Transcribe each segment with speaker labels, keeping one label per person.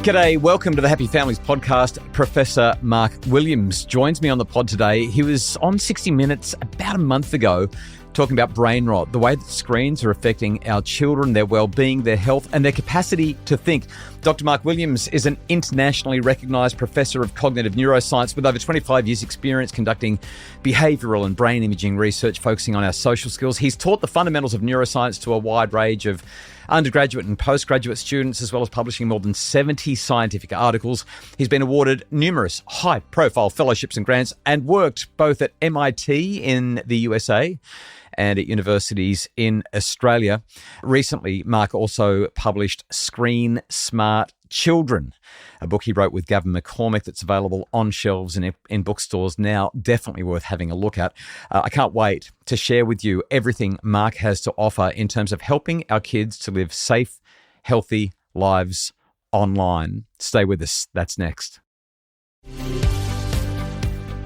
Speaker 1: G'day, welcome to the Happy Families podcast. Professor Mark Williams joins me on the pod today. He was on 60 Minutes about a month ago talking about brain rot, the way that screens are affecting our children, their well-being, their health, and their capacity to think. Dr. Mark Williams is an internationally recognised professor of cognitive neuroscience with over 25 years' experience conducting behavioural and brain imaging research focusing on our social skills. He's taught the fundamentals of neuroscience to a wide range of undergraduate and postgraduate students, as well as publishing more than 70 scientific articles. He's been awarded numerous high-profile fellowships and grants and worked both at MIT in the USA and at universities in Australia. Recently, Mark also published Screen Smart Children, a book he wrote with Gavin McCormick that's available on shelves and in bookstores now. Definitely worth having a look at. I can't wait to share with you everything Mark has to offer in terms of helping our kids to live safe, healthy lives online. Stay with us. That's next.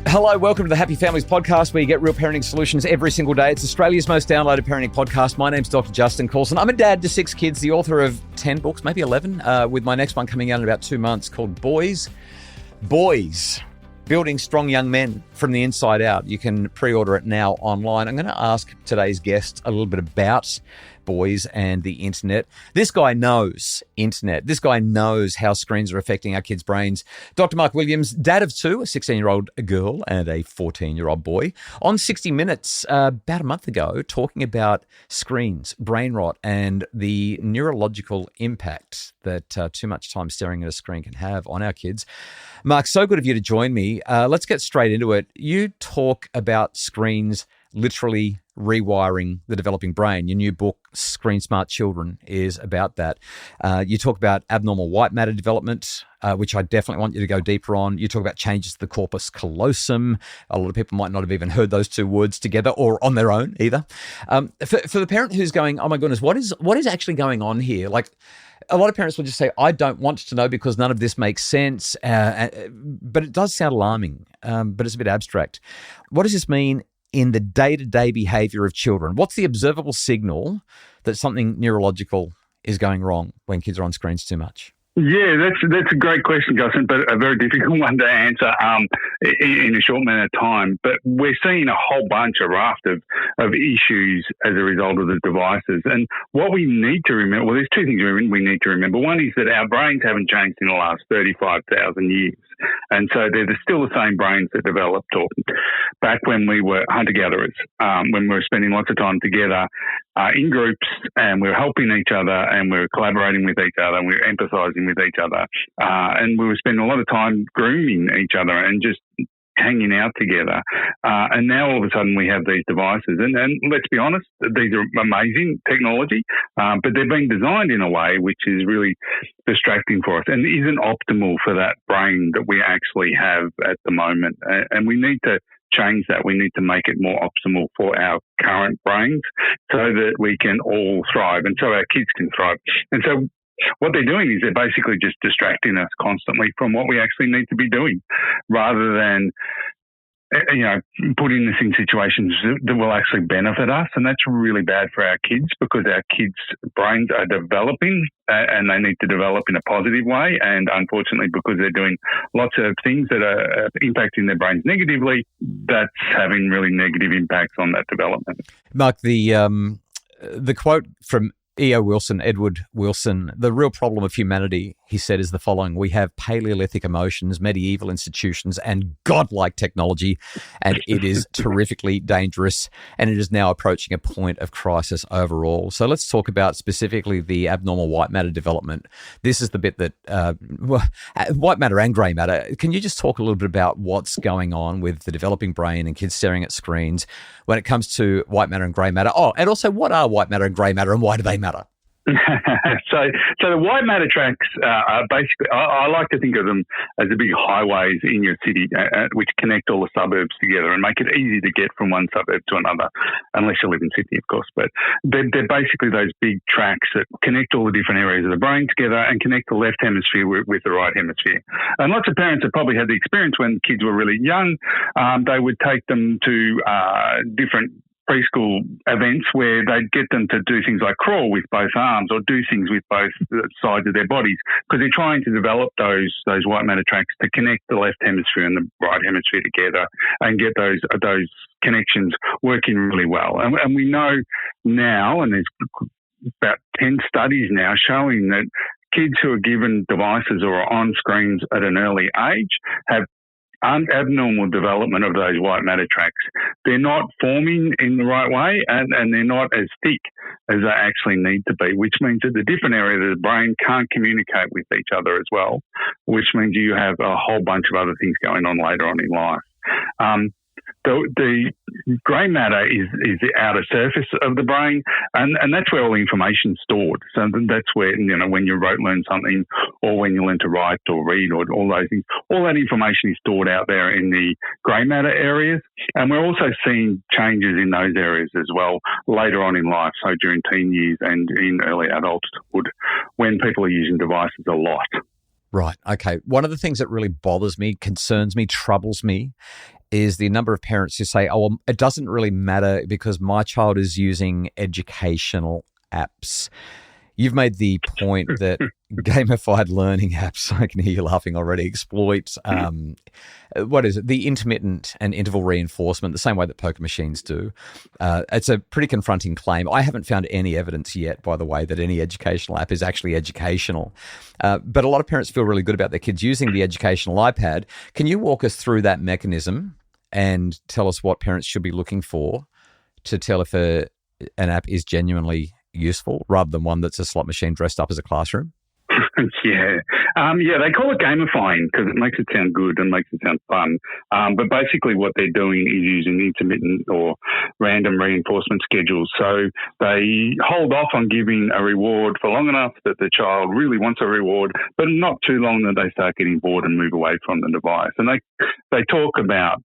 Speaker 1: Hello, welcome to the Happy Families podcast, where you get real parenting solutions every single day. It's Australia's most downloaded parenting podcast. My name's Dr Justin Coulson. I'm a dad to 6 kids, the author of 10 books, maybe 11, with my next one coming out in about 2 months called Boys, Building Strong Young Men from the Inside Out. You can pre-order it now online. I'm going to ask today's guest a little bit about boys and the internet. This guy knows internet. This guy knows how screens are affecting our kids' brains. Dr. Mark Williams, dad of 2, a 16-year-old girl and a 14-year-old boy, on 60 Minutes about a month ago, talking about screens, brain rot, and the neurological impact that too much time staring at a screen can have on our kids. Mark, so good of you to join me. Let's get straight into it. You talk about screens literally rewiring the developing brain. Your new book, Screen Smart Children, is about that. You talk about abnormal white matter development, which I definitely want you to go deeper on. You talk about changes to the corpus callosum. A lot of people might not have even heard those two words together or on their own either. For the parent who's going, oh my goodness, what is actually going on here? Like, a lot of parents will just say, I don't want to know because none of this makes sense. But it does sound alarming, but it's a bit abstract. What does this mean in the day-to-day behavior of children? What's the observable signal that something neurological is going wrong when kids are on screens too much?
Speaker 2: Yeah, that's a great question, Justin, but a very difficult one to answer in a short amount of time. But we're seeing a whole raft of issues as a result of the devices. And what we need to remember, well, there's 2 things we need to remember. One is that our brains haven't changed in the last 35,000 years. And so they're still the same brains that developed back when we were hunter-gatherers, when we were spending lots of time together in groups, and we were helping each other, and we were collaborating with each other, and we were empathizing with each other. And we were spending a lot of time grooming each other and just hanging out together. And now all of a sudden we have these devices. And let's be honest, these are amazing technology, but they're being designed in a way which is really distracting for us and isn't optimal for that brain that we actually have at the moment. And we need to change that. We need to make it more optimal for our current brains so that we can all thrive and so our kids can thrive. And so what they're doing is they're basically just distracting us constantly from what we actually need to be doing, rather than, putting us in situations that will actually benefit us. And that's really bad for our kids, because our kids' brains are developing and they need to develop in a positive way. And unfortunately, because they're doing lots of things that are impacting their brains negatively, that's having really negative impacts on that development.
Speaker 1: Mark, the quote from Edward Wilson, the real problem of humanity, he said, is the following: we have Paleolithic emotions, medieval institutions, and godlike technology, and it is terrifically dangerous, and it is now approaching a point of crisis overall. So let's talk about specifically the abnormal white matter development. This is the bit that, white matter and grey matter. Can you just talk a little bit about what's going on with the developing brain and kids staring at screens when it comes to white matter and grey matter? Oh, and also, what are white matter and grey matter, and why do they matter?
Speaker 2: So the white matter tracks are basically, I like to think of them as the big highways in your city, which connect all the suburbs together and make it easy to get from one suburb to another, unless you live in Sydney, of course. But they're basically those big tracks that connect all the different areas of the brain together and connect the left hemisphere with the right hemisphere. And lots of parents have probably had the experience when kids were really young. They would take them to different preschool events where they'd get them to do things like crawl with both arms or do things with both sides of their bodies, because they're trying to develop those white matter tracks to connect the left hemisphere and the right hemisphere together and get those connections working really well. And we know now, and there's about 10 studies now showing that kids who are given devices or are on screens at an early age have abnormal development of those white matter tracks. They're not forming in the right way, and they're not as thick as they actually need to be, which means that the different areas of the brain can't communicate with each other as well, which means you have a whole bunch of other things going on later on in life. The grey matter is the outer surface of the brain, and that's where all the information is stored. So that's where, when you learn something, or when you learn to write or read or all those things, all that information is stored out there in the grey matter areas. And we're also seeing changes in those areas as well later on in life, so during teen years and in early adulthood, when people are using devices a lot.
Speaker 1: Right. Okay. One of the things that really bothers me, concerns me, troubles me is the number of parents who say, oh, well, it doesn't really matter because my child is using educational apps. You've made the point that gamified learning apps, I can hear you laughing already, exploit, the intermittent and interval reinforcement, the same way that poker machines do. It's a pretty confronting claim. I haven't found any evidence yet, by the way, that any educational app is actually educational. But a lot of parents feel really good about their kids using the educational iPad. Can you walk us through that mechanism and tell us what parents should be looking for to tell if an app is genuinely useful rather than one that's a slot machine dressed up as a classroom?
Speaker 2: They call it gamifying because it makes it sound good and makes it sound fun. But basically what they're doing is using intermittent or random reinforcement schedules. So they hold off on giving a reward for long enough that the child really wants a reward, but not too long that they start getting bored and move away from the device. And they talk about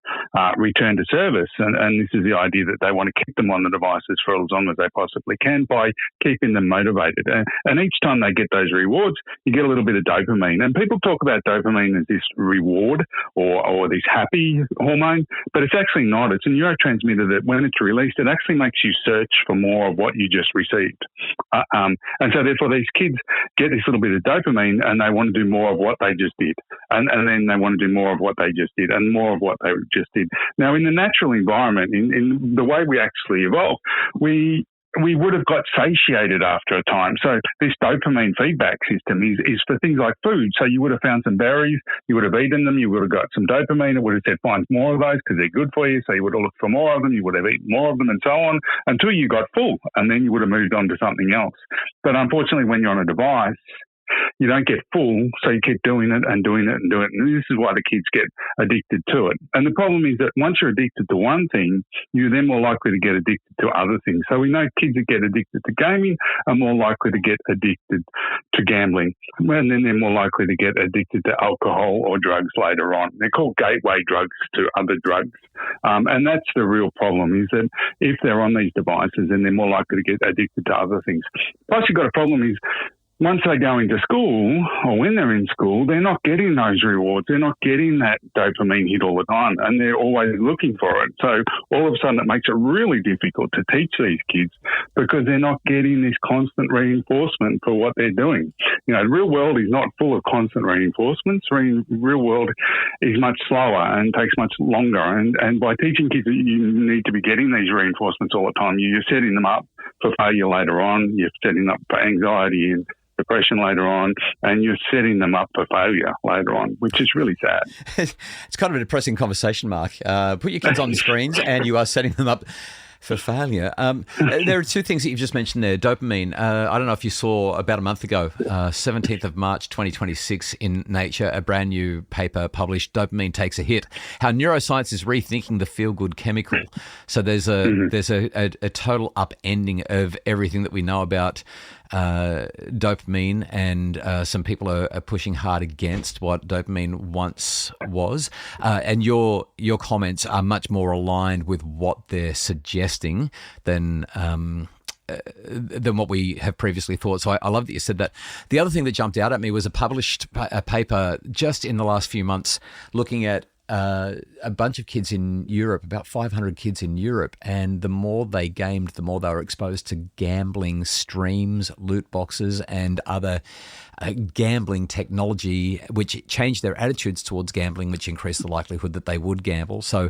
Speaker 2: return to service. And this is the idea that they want to keep them on the devices for as long as they possibly can by keeping them motivated. And each time they get those rewards, you get a little bit of dopamine. And people talk about dopamine as this reward or this happy hormone, but it's actually not. It's a neurotransmitter that when it's released, it actually makes you search for more of what you just received. And so therefore these kids get this little bit of dopamine and they want to do more of what they just did. And then they want to do more of what they just did and more of what they just did. Now, in the natural environment, in the way we actually evolved, we would have got satiated after a time. So this dopamine feedback system is for things like food. So you would have found some berries, you would have eaten them, you would have got some dopamine. It would have said, find more of those because they're good for you. So you would have looked for more of them, you would have eaten more of them and so on until you got full. And then you would have moved on to something else. But unfortunately, when you're on a device, you don't get full, so you keep doing it and doing it and doing it. And this is why the kids get addicted to it. And the problem is that once you're addicted to one thing, you're then more likely to get addicted to other things. So we know kids that get addicted to gaming are more likely to get addicted to gambling. And then they're more likely to get addicted to alcohol or drugs later on. They're called gateway drugs to other drugs. And that's the real problem, is that if they're on these devices, then they're more likely to get addicted to other things. Plus, you've got a problem is, once they go into school or when they're in school, they're not getting those rewards. They're not getting that dopamine hit all the time and they're always looking for it. So all of a sudden it makes it really difficult to teach these kids because they're not getting this constant reinforcement for what they're doing. The real world is not full of constant reinforcements. Real world is much slower and takes much longer. And by teaching kids that you need to be getting these reinforcements all the time, you're setting them up for failure later on. You're setting up for anxiety and depression later on, and you're setting them up for failure later on, which is really sad.
Speaker 1: It's kind of a depressing conversation, Mark. Put your kids on the screens and you are setting them up for failure. There are two things that you've just mentioned there. Dopamine. I don't know if you saw about a month ago, 17th of March, 2026 in Nature, a brand new paper published, Dopamine Takes a Hit, how neuroscience is rethinking the feel-good chemical. So there's a total upending of everything that we know about dopamine, and some people are pushing hard against what dopamine once was. And your comments are much more aligned with what they're suggesting than what we have previously thought. So I love that you said that. The other thing that jumped out at me was a published paper just in the last few months looking at a bunch of kids in Europe, about 500 kids in Europe, and the more they gamed, the more they were exposed to gambling streams, loot boxes, and other gambling technology, which changed their attitudes towards gambling, which increased the likelihood that they would gamble. So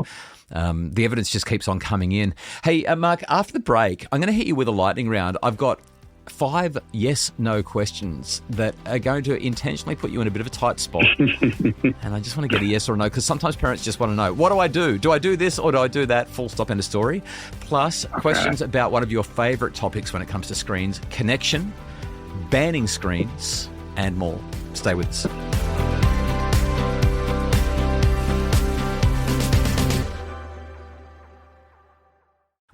Speaker 1: the evidence just keeps on coming in. Hey, Mark, after the break, I'm going to hit you with a lightning round. I've got 5 yes/no questions that are going to intentionally put you in a bit of a tight spot. And I just want to get a yes or a no, because sometimes parents just want to know, what do I do? Do I do this or do I do that? Full stop, end of story. Plus, questions about one of your favourite topics when it comes to screens: connection, banning screens, and more. Stay with us.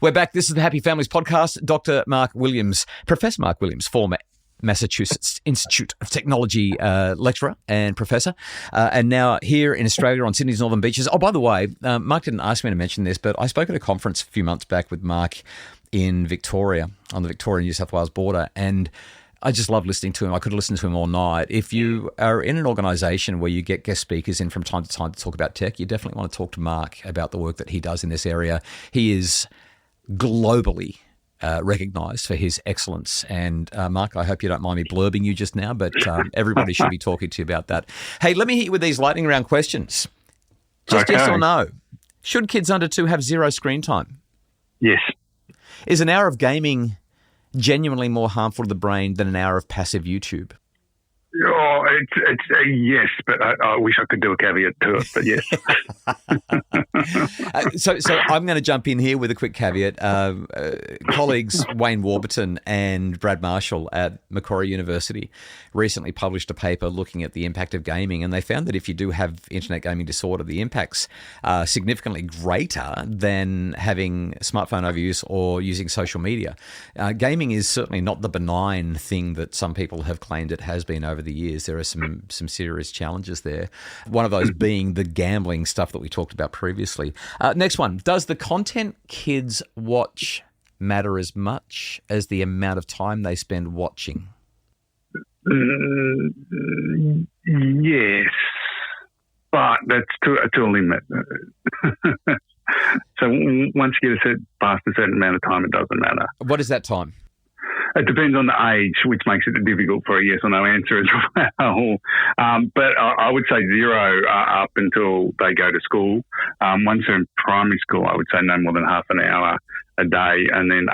Speaker 1: We're back. This is the Happy Families podcast. Dr. Mark Williams, Professor Mark Williams, former Massachusetts Institute of Technology lecturer and professor, and now here in Australia on Sydney's Northern Beaches. Oh, by the way, Mark didn't ask me to mention this, but I spoke at a conference a few months back with Mark in Victoria, on the Victoria-New South Wales border, and I just love listening to him. I could listen to him all night. If you are in an organisation where you get guest speakers in from time to time to talk about tech, you definitely want to talk to Mark about the work that he does in this area. He is globally recognised for his excellence. And Mark, I hope you don't mind me blurbing you just now, but everybody should be talking to you about that. Hey, let me hit you with these lightning round questions. Just yes or no. Should kids under 2 have 0 screen time?
Speaker 2: Yes.
Speaker 1: Is an hour of gaming genuinely more harmful to the brain than an hour of passive YouTube?
Speaker 2: Oh, it's a yes, but I wish I could do a caveat to it, but yes.
Speaker 1: So I'm going to jump in here with a quick caveat. Colleagues Wayne Warburton and Brad Marshall at Macquarie University recently published a paper looking at the impact of gaming, and they found that if you do have internet gaming disorder, the impacts are significantly greater than having smartphone overuse or using social media. Gaming is certainly not the benign thing that some people have claimed it has been over the years. There are some serious challenges there. One of those being the gambling stuff that we talked about previously. Next one. Does the content kids watch matter as much as the amount of time they spend watching?
Speaker 2: Yes, but that's to a limit. So once you get past a certain amount of time, it doesn't matter.
Speaker 1: What is that time?
Speaker 2: It depends on the age, which makes it difficult for a yes or no answer as well. But I would say 0 up until they go to school. Once they're in primary school, I would say no more than half an hour a day. And then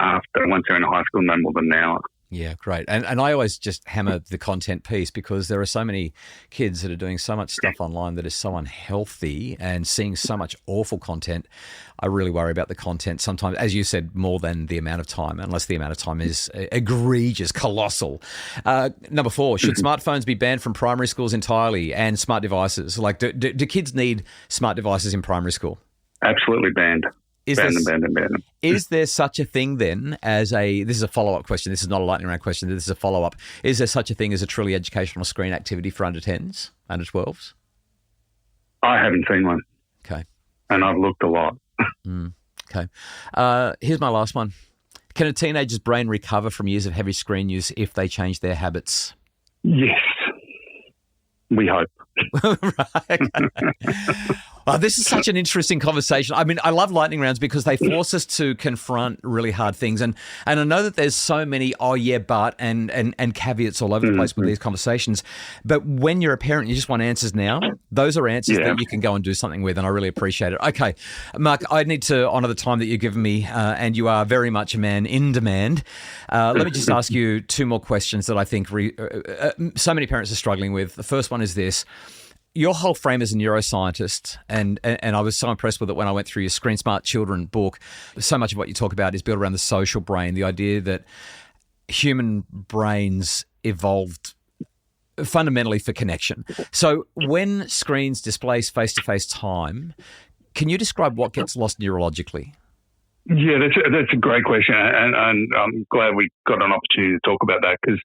Speaker 2: once they're in high school, no more than an hour.
Speaker 1: Yeah, great. And I always just hammer the content piece, because there are so many kids that are doing so much stuff online that is so unhealthy and seeing so much awful content. I really worry about the content sometimes, as you said, more than the amount of time, unless the amount of time is egregious, colossal. Number 4, should smartphones be banned from primary schools entirely, and smart devices? Like, do kids need smart devices in primary school?
Speaker 2: Absolutely banned. Ban them.
Speaker 1: Is there such a thing then as this is a follow-up question, this is not a lightning round question, this is a follow-up. Is there such a thing as a truly educational screen activity for under 10s, under 12s?
Speaker 2: I haven't seen one.
Speaker 1: Okay.
Speaker 2: And I've looked a lot.
Speaker 1: Okay. Here's my last one. Can a teenager's brain recover from years of heavy screen use if they change their habits?
Speaker 2: Yes. We hope.
Speaker 1: Right. Well, this is such an interesting conversation. I mean, I love lightning rounds because they force us to confront really hard things. And I know that there's so many, but and caveats all over the place with these conversations. But when you're a parent, you just want answers now. Those are answers that you can go and do something with, and I really appreciate it. Okay, Mark, I need to honour the time that you've given me, and you are very much a man in demand. Let me just ask you 2 more questions that I think so many parents are struggling with. The first one is this. Your whole frame as a neuroscientist, and I was so impressed with it when I went through your Screen Smart Children book. So much of what you talk about is built around the social brain, the idea that human brains evolved fundamentally for connection. So when screens displace face-to-face time, can you describe what gets lost neurologically?
Speaker 2: Yeah, that's a great question, and I'm glad we got an opportunity to talk about that, because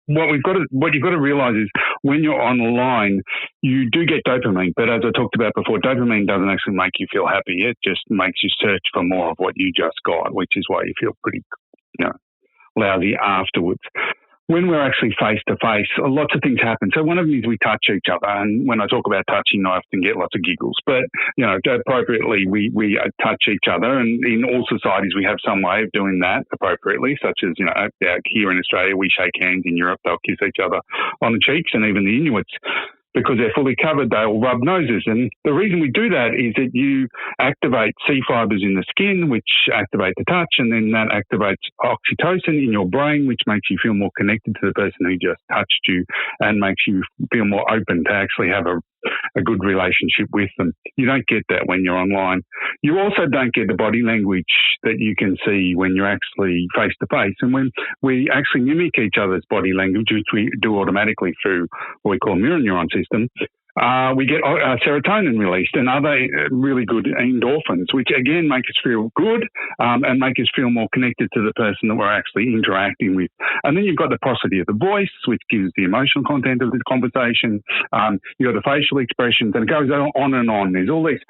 Speaker 2: what you've got to realize is when you're online, you do get dopamine, but as I talked about before, dopamine doesn't actually make you feel happy. It just makes you search for more of what you just got, which is why you feel pretty, lousy afterwards. when we're actually face to face, lots of things happen. So one of them is we touch each other. And when I talk about touching, I often get lots of giggles. But, appropriately, we touch each other. And in all societies, we have some way of doing that appropriately, such as, here in Australia, we shake hands. In Europe, they'll kiss each other on the cheeks. And even the Inuits, because they're fully covered, they'll rub noses. And the reason we do that is that you activate C fibers in the skin, which activate the touch, and then that activates oxytocin in your brain, which makes you feel more connected to the person who just touched you and makes you feel more open to actually have a good relationship with them. You don't get that when you're online. You also don't get the body language that you can see when you're actually face to face. And when we actually mimic each other's body language, which we do automatically through what we call mirror neuron system, we get serotonin released and other really good endorphins, which again make us feel good and make us feel more connected to the person that we're actually interacting with. And then you've got the prosody of the voice, which gives the emotional content of the conversation. You've got the facial expressions, and it goes on and on. There's all these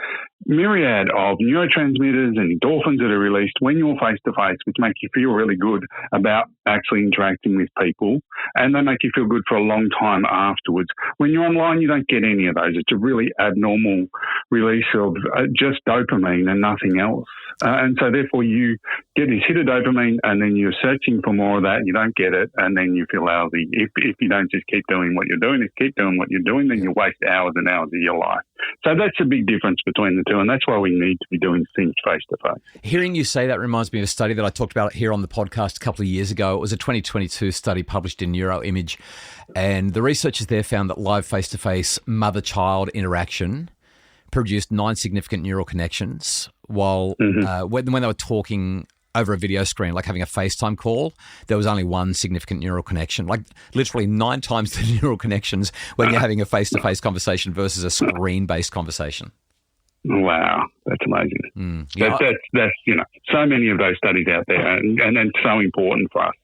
Speaker 2: myriad of neurotransmitters and endorphins that are released when you're face to face, which make you feel really good about actually interacting with people, and they make you feel good for a long time afterwards. When you're online, you don't get any of those. It's a really abnormal release of just dopamine and nothing else. And so therefore you get this hit of dopamine, and then you're searching for more of that, you don't get it, and then you feel lousy. If you don't just keep doing what you're doing, then you waste hours and hours of your life. So that's a big difference between the two, and that's why we need to be doing things face to face.
Speaker 1: Hearing you say that reminds me of a study that I talked about here on the podcast a couple of years ago. It was a 2022 study published in Neuroimage, and the researchers there found that live face-to-face mother-child interaction produced 9 significant neural connections, while when they were talking over a video screen, like having a FaceTime call, there was only 1 significant neural connection, like literally 9 times the neural connections when you're having a face-to-face conversation versus a screen-based conversation.
Speaker 2: Wow, that's amazing. That's so many of those studies out there, and so important for us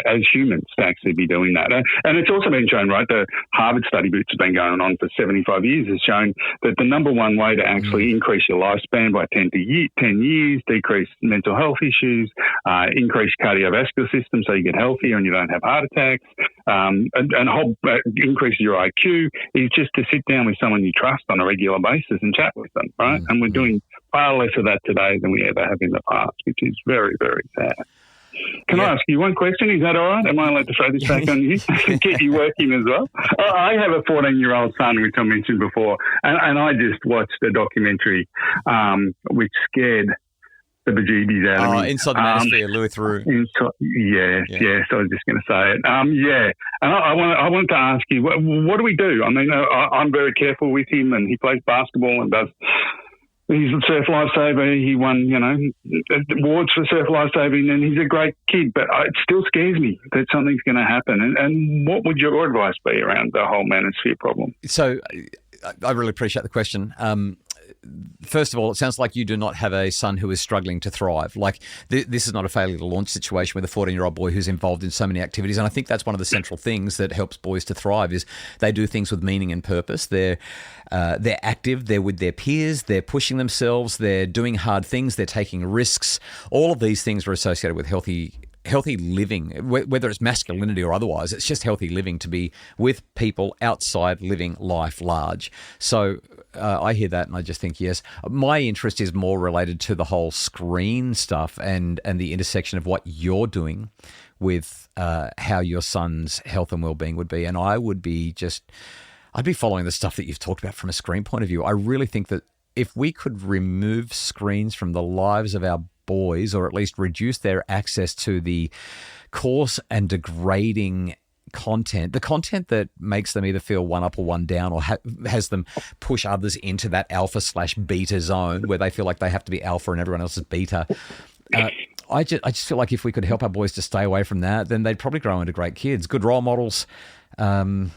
Speaker 2: as humans to actually be doing that. And it's also been shown, right, the Harvard study, which has been going on for 75 years, has shown that the number one way to actually increase your lifespan by 10 years, decrease mental health issues, increase cardiovascular system so you get healthier and you don't have heart attacks, and increase your IQ, is just to sit down with someone you trust on a regular basis and chat with them, right? And we're doing far less of that today than we ever have in the past, which is very, very sad. Can I ask you one question? Is that all right? Am I allowed to throw this back on you? Get you working as well? I have a 14-year-old son, which I mentioned before, and I just watched a documentary which scared the bejeebies out of me. Inside the Manosphere,
Speaker 1: Louis Theroux.
Speaker 2: Yes, I was just going to say it. And I wanted to ask you, what do we do? I mean, I'm very careful with him, and he plays basketball and does... He's a surf lifesaver. He won, awards for surf lifesaving, and he's a great kid. But it still scares me that something's going to happen. And what would your advice be around the whole manosphere problem?
Speaker 1: So, I really appreciate the question. First of all, it sounds like you do not have a son who is struggling to thrive. Like this is not a failure to launch situation with a 14-year-old boy who's involved in so many activities. And I think that's one of the central things that helps boys to thrive is they do things with meaning and purpose. They're active. They're with their peers. They're pushing themselves. They're doing hard things. They're taking risks. All of these things are associated with healthy living, whether it's masculinity or otherwise. It's just healthy living to be with people outside living life large. So I hear that and I just think, yes. My interest is more related to the whole screen stuff and the intersection of what you're doing with how your son's health and well-being would be. And I'd be following the stuff that you've talked about from a screen point of view. I really think that if we could remove screens from the lives of our boys, or at least reduce their access to the coarse and degrading content, the content that makes them either feel one up or one down, or has them push others into that alpha/beta zone where they feel like they have to be alpha and everyone else is beta. I just feel like if we could help our boys to stay away from that, then they'd probably grow into great kids, good role models. But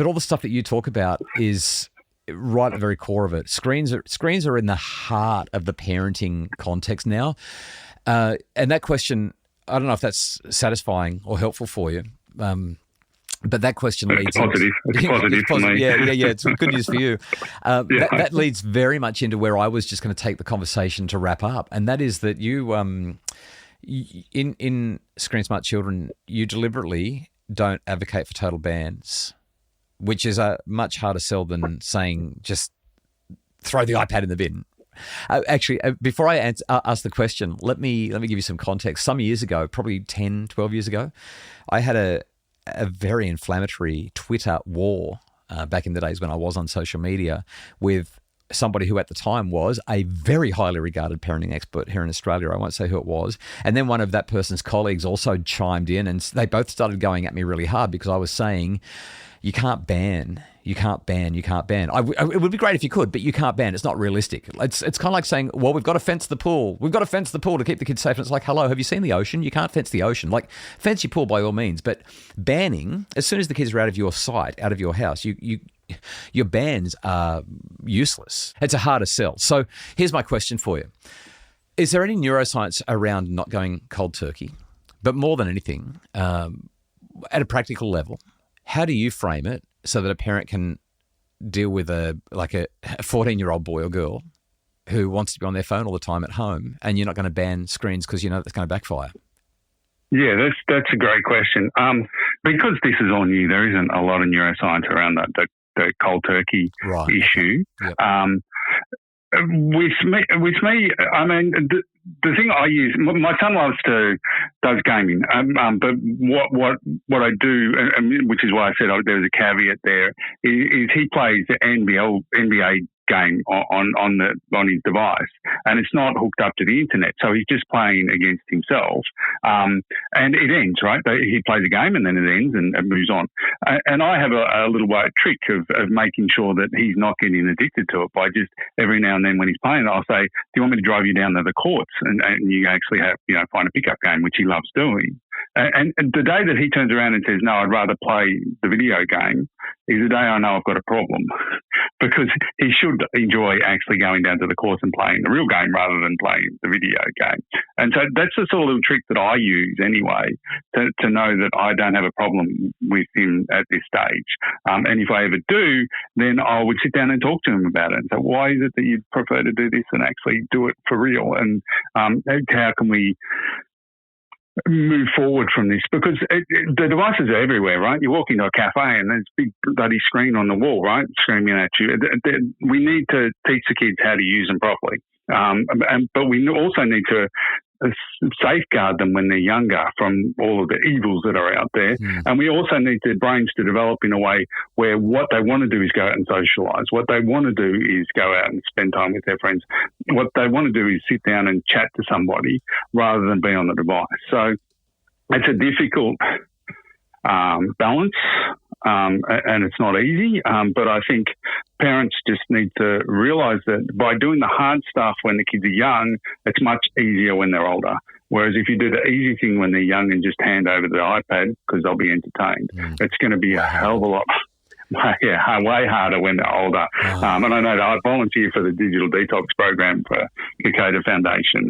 Speaker 1: all the stuff that you talk about is right at the very core of it. Screens are in the heart of the parenting context now. And that question, I don't know if that's satisfying or helpful for you. But that question leads...
Speaker 2: It's positive. It's positive for me.
Speaker 1: Yeah. It's good news for you. That leads very much into where I was just going to take the conversation to wrap up. And that is that you In Screen Smart Children, you deliberately don't advocate for total bans, which is a much harder sell than saying just throw the iPad in the bin. Actually, before I ask the question, let me give you some context. Some years ago, probably 10, 12 years ago, I had a very inflammatory Twitter war back in the days when I was on social media with somebody who at the time was a very highly regarded parenting expert here in Australia. I won't say who it was. And then one of that person's colleagues also chimed in, and they both started going at me really hard because I was saying, you can't ban. It would be great if you could, but you can't ban. It's not realistic. It's kind of like saying, well, we've got to fence the pool. We've got to fence the pool to keep the kids safe. And it's like, hello, have you seen the ocean? You can't fence the ocean. Like, fence your pool by all means. But banning, as soon as the kids are out of your sight, out of your house, your bans are useless. It's a harder sell. So here's my question for you. Is there any neuroscience around not going cold turkey? But more than anything, at a practical level, how do you frame it so that a parent can deal with a 14-year-old boy or girl who wants to be on their phone all the time at home, and you're not going to ban screens because you know that's going to backfire?
Speaker 2: Yeah, that's a great question. Because this is all new, there isn't a lot of neuroscience around the cold turkey issue.
Speaker 1: Yep.
Speaker 2: With me, I mean, the thing I use, my son does gaming, but what I do, which is why I said there was a caveat there, is he plays the NBA game on his device, and it's not hooked up to the internet, so he's just playing against himself, and it ends, right? He plays a game and then it ends and it moves on, and I have a little trick of making sure that he's not getting addicted to it by just every now and then when he's playing, I'll say, do you want me to drive you down to the courts and you actually have, find a pickup game, which he loves doing. And the day that he turns around and says, no, I'd rather play the video game, is the day I know I've got a problem because he should enjoy actually going down to the course and playing the real game rather than playing the video game. And so that's the sort of little trick that I use anyway to know that I don't have a problem with him at this stage. And if I ever do, then I would sit down and talk to him about it and say, why is it that you'd prefer to do this and actually do it for real? And how can we move forward from this, because the devices are everywhere, right? You walk into a cafe and there's a big bloody screen on the wall, right, screaming at you. We need to teach the kids how to use them properly, but we also need to safeguard them when they're younger from all of the evils that are out there. And we also need their brains to develop in a way where what they want to do is go out and socialise. What they want to do is go out and spend time with their friends. What they want to do is sit down and chat to somebody rather than be on the device. So it's a difficult balance, and it's not easy, but I think parents just need to realise that by doing the hard stuff when the kids are young, it's much easier when they're older. Whereas if you do the easy thing when they're young and just hand over the iPad because they'll be entertained, it's going to be a hell of a lot way harder when they're older. And I know that I volunteer for the Digital Detox Program for Kokoda Foundation.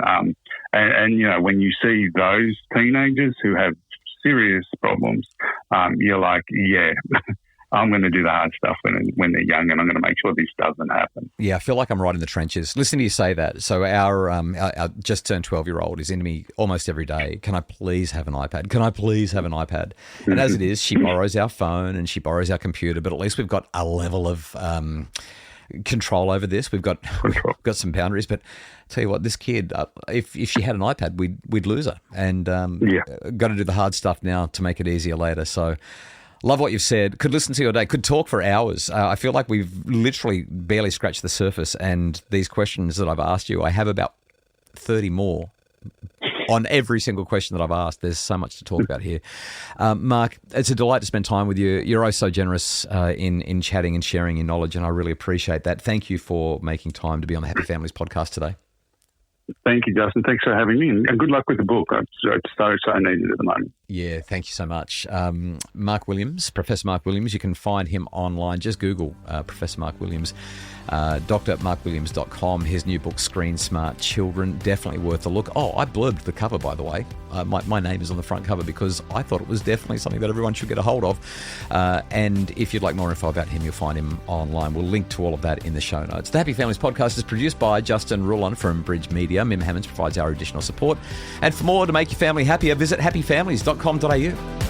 Speaker 2: And when you see those teenagers who have serious problems, you're like, yeah, I'm going to do the hard stuff when they're young, and I'm going to make sure this doesn't happen. Yeah,
Speaker 1: I feel like I'm right in the trenches. Listen to you say that. So our just turned 12-year-old is into me almost every day. Can I please have an iPad? Can I please have an iPad? And as it is, she borrows our phone and she borrows our computer, but at least we've got a level of control over this. We've got some boundaries, but I'll tell you what, this kid, if she had an iPad, we'd lose her, and got to do the hard stuff now to make it easier later. So love what you've said. Could listen to you all day. Could talk for hours. I feel like we've literally barely scratched the surface, and these questions that I've asked you, I have about 30 more on every single question that I've asked. There's so much to talk about here. Mark, it's a delight to spend time with you. You're so generous in chatting and sharing your knowledge, and I really appreciate that. Thank you for making time to be on the Happy Families podcast today.
Speaker 2: Thank you, Justin. Thanks for having me, and good luck with the book. It's so needed at the moment.
Speaker 1: Yeah, thank you so much. Mark Williams, Professor Mark Williams, you can find him online. Just Google Professor Mark Williams, drmarkwilliams.com. His new book, Screen Smart Children, definitely worth a look. Oh, I blurbed the cover, by the way. My name is on the front cover because I thought it was definitely something that everyone should get a hold of. And if you'd like more info about him, you'll find him online. We'll link to all of that in the show notes. The Happy Families podcast is produced by Justin Rulon from Bridge Media. Mim Hammonds provides our additional support. And for more to make your family happier, visit happyfamilies.com.au.